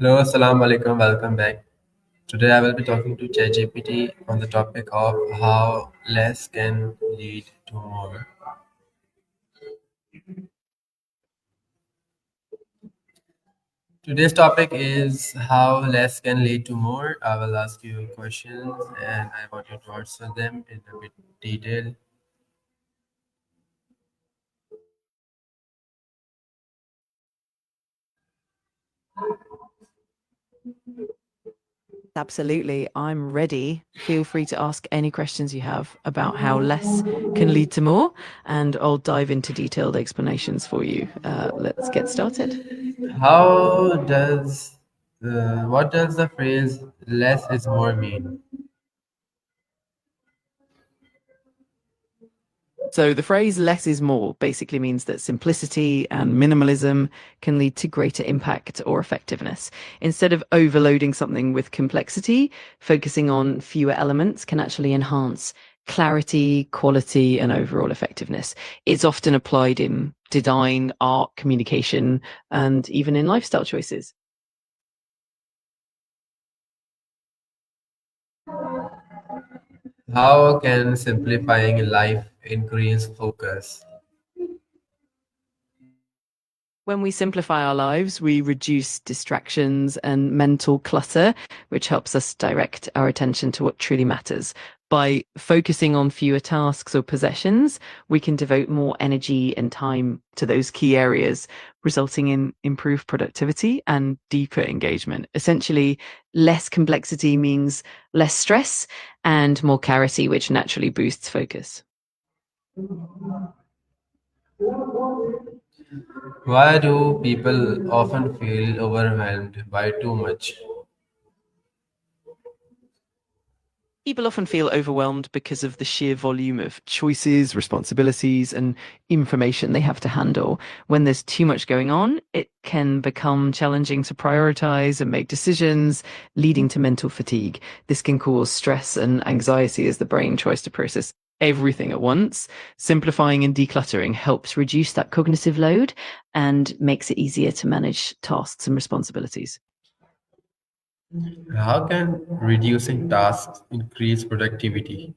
Hello, assalamu alaikum, welcome back. Today I will be talking to ChatGPT on the topic of how less can lead to more. Today's topic is how less can lead to more. I will ask you questions and I want you to answer them in a bit detail. Absolutely. I'm ready. Feel free to ask any questions you have about how less can lead to more, and I'll dive into detailed explanations for you. Let's get started. How does what does the phrase less is more mean? So, the phrase less is more basically means that simplicity and minimalism can lead to greater impact or effectiveness. Instead of overloading something with complexity, focusing on fewer elements can actually enhance clarity, quality, and overall effectiveness. It's often applied in design, art, communication, and even in lifestyle choices. How can simplifying life increase focus? When we simplify our lives, we reduce distractions and mental clutter, which helps us direct our attention to what truly matters. By focusing on fewer tasks or possessions, we can devote more energy and time to those key areas, resulting in improved productivity and deeper engagement. Essentially, less complexity means less stress and more clarity, which naturally boosts focus. Why do people often feel overwhelmed by too much? People often feel overwhelmed because of the sheer volume of choices, responsibilities, and information they have to handle. When there's too much going on, it can become challenging to prioritize and make decisions, leading to mental fatigue. This can cause stress and anxiety as the brain tries to process everything at once. Simplifying and decluttering helps reduce that cognitive load and makes it easier to manage tasks and responsibilities. How can reducing tasks increase productivity?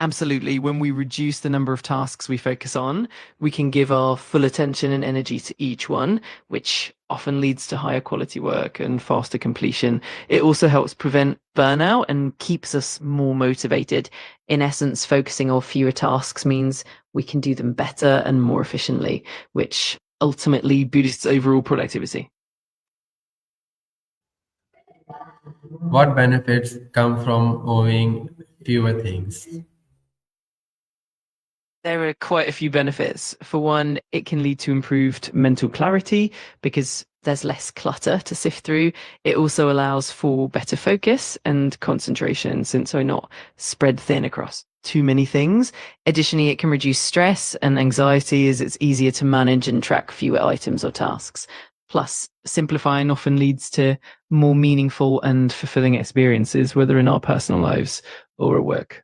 Absolutely. When we reduce the number of tasks we focus on, we can give our full attention and energy to each one, which often leads to higher quality work and faster completion. It also helps prevent burnout and keeps us more motivated. In essence, focusing on fewer tasks means we can do them better and more efficiently, which ultimately boosts overall productivity. What benefits come from owning fewer things? There are quite a few benefits. For one, it can lead to improved mental clarity because there's less clutter to sift through. It also allows for better focus and concentration since we're not spread thin across too many things. Additionally, it can reduce stress and anxiety as it's easier to manage and track fewer items or tasks. Plus, simplifying often leads to more meaningful and fulfilling experiences, whether in our personal lives or at work.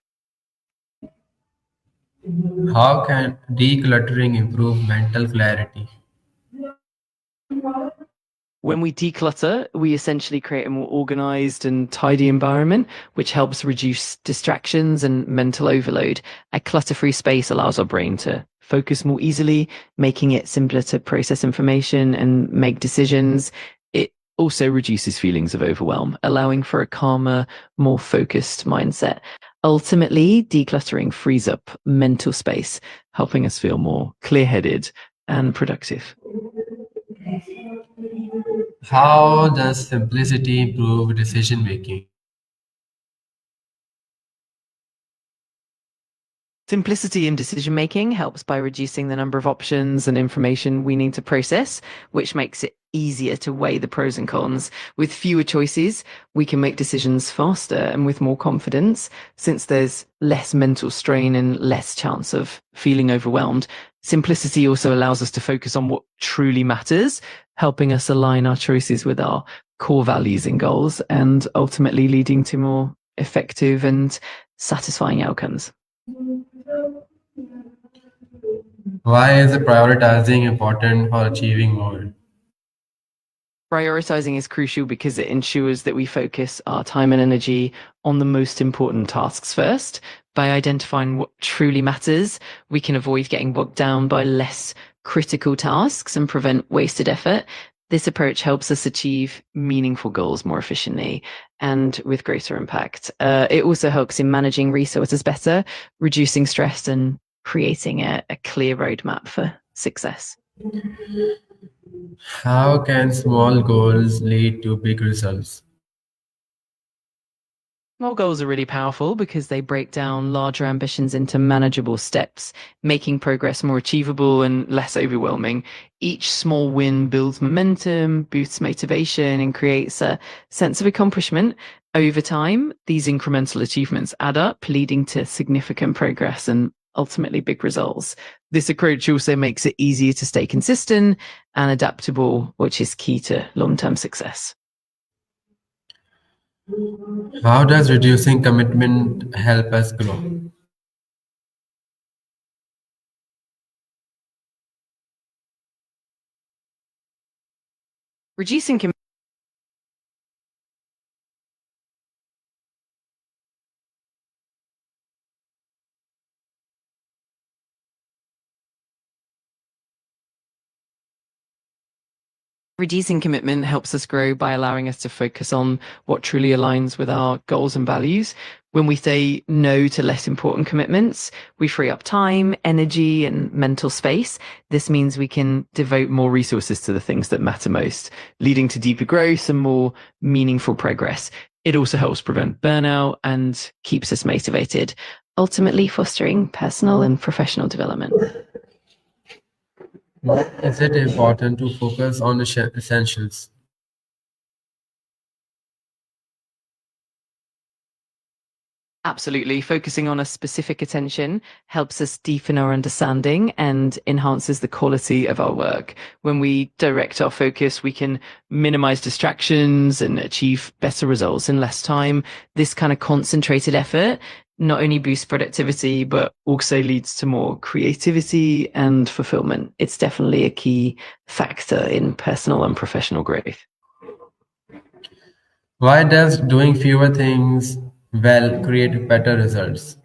How can decluttering improve mental clarity? When we declutter, we essentially create a more organized and tidy environment, which helps reduce distractions and mental overload. A clutter free space allows our brain to focus more easily, making it simpler to process information and make decisions. It also reduces feelings of overwhelm, allowing for a calmer, more focused mindset. Ultimately, decluttering frees up mental space, helping us feel more clear headed and productive. How does simplicity improve decision making? Simplicity in decision making helps by reducing the number of options and information we need to process, which makes it easier to weigh the pros and cons. With fewer choices, we can make decisions faster and with more confidence, since there's less mental strain and less chance of feeling overwhelmed. Simplicity also allows us to focus on what truly matters, helping us align our choices with our core values and goals, and ultimately leading to more effective and satisfying outcomes. Why is prioritizing important for achieving more? Prioritizing is crucial because it ensures that we focus our time and energy on the most important tasks first. By identifying what truly matters, we can avoid getting bogged down by less critical tasks and prevent wasted effort. This approach helps us achieve meaningful goals more efficiently and with greater impact. It also helps in managing resources better, reducing stress, and creating a clear roadmap for success. How can small goals lead to big results? Small goals are really powerful because they break down larger ambitions into manageable steps, making progress more achievable and less overwhelming. Each small win builds momentum, boosts motivation, and creates a sense of accomplishment. Over time, these incremental achievements add up, leading to significant progress and ultimately big results. This approach also makes it easier to stay consistent and adaptable, which is key to long term success. How does reducing commitment help us grow? Reducing Reducing commitment helps us grow by allowing us to focus on what truly aligns with our goals and values. When we say no to less important commitments, we free up time, energy, and mental space. This means we can devote more resources to the things that matter most, leading to deeper growth and more meaningful progress. It also helps prevent burnout and keeps us motivated, ultimately fostering personal and professional development. Why is it important to focus on essentials? Absolutely. Focusing on a specific attention helps us deepen our understanding and enhances the quality of our work. When we direct our focus, we can minimize distractions and achieve better results in less time. This kind of concentrated effort not only boosts productivity, but also leads to more creativity and fulfillment. It's definitely a key factor in personal and professional growth. Why does doing fewer things well create better results?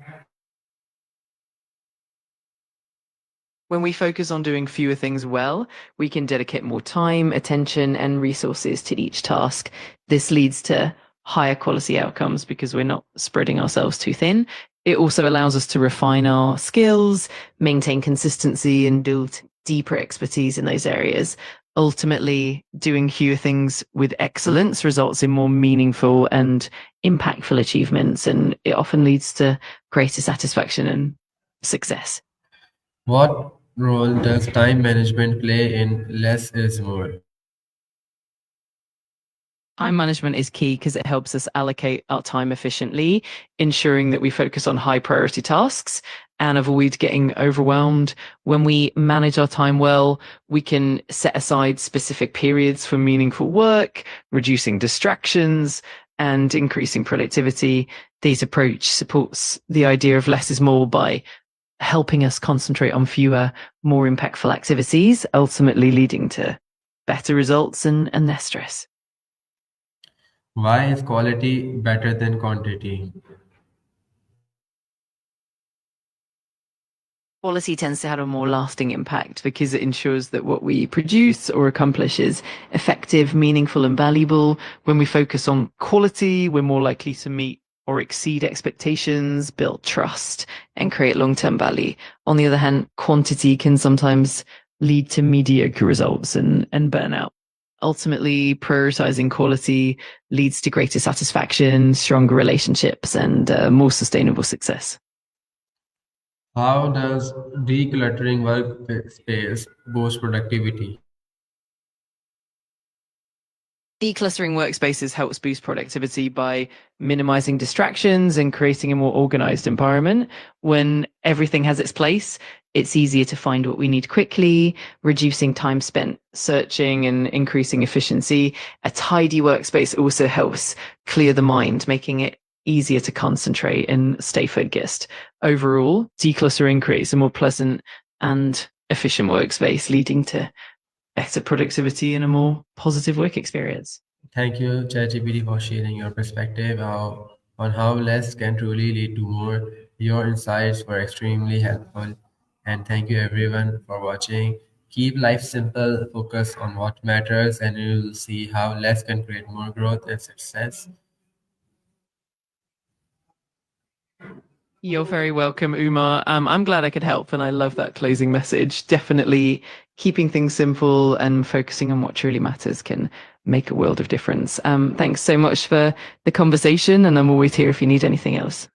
When we focus on doing fewer things well, we can dedicate more time, attention, and resources to each task. This leads to higher quality outcomes because we're not spreading ourselves too thin. It also allows us to refine our skills, maintain consistency, and build deeper expertise in those areas. Ultimately, doing fewer things with excellence results in more meaningful and impactful achievements, and it often leads to greater satisfaction and success. What role does time management play in less is more? Time management is key because it helps us allocate our time efficiently, ensuring that we focus on high priority tasks and avoid getting overwhelmed. When we manage our time well, we can set aside specific periods for meaningful work, reducing distractions and increasing productivity. This approach supports the idea of less is more by helping us concentrate on fewer, more impactful activities, ultimately leading to better results and less stress. Why is quality better than quantity? Quality tends to have a more lasting impact because it ensures that what we produce or accomplish is effective, meaningful, and valuable. When we focus on quality, we're more likely to meet or exceed expectations, build trust, and create long term value. On the other hand, quantity can sometimes lead to mediocre results and burnout. Ultimately, prioritizing quality leads to greater satisfaction, stronger relationships, and more sustainable success. How does decluttering workspace boost productivity? Decluttering workspaces helps boost productivity by minimizing distractions and creating a more organized environment. When everything has its place, it's easier to find what we need quickly, reducing time spent searching and increasing efficiency. A tidy workspace also helps clear the mind, making it easier to concentrate and stay focused. Overall, decluttering creates a more pleasant and efficient workspace, leading to better productivity and a more positive work experience. Thank you, ChatGPT, for sharing your perspective on how less can truly lead to more. Your insights were extremely helpful. And thank you, everyone, for watching. Keep life simple, focus on what matters, and you'll see how less can create more growth and success. You're very welcome, Umar. I'm glad I could help, and I love that closing message. Definitely keeping things simple and focusing on what truly matters can make a world of difference. Thanks so much for the conversation, and I'm always here if you need anything else.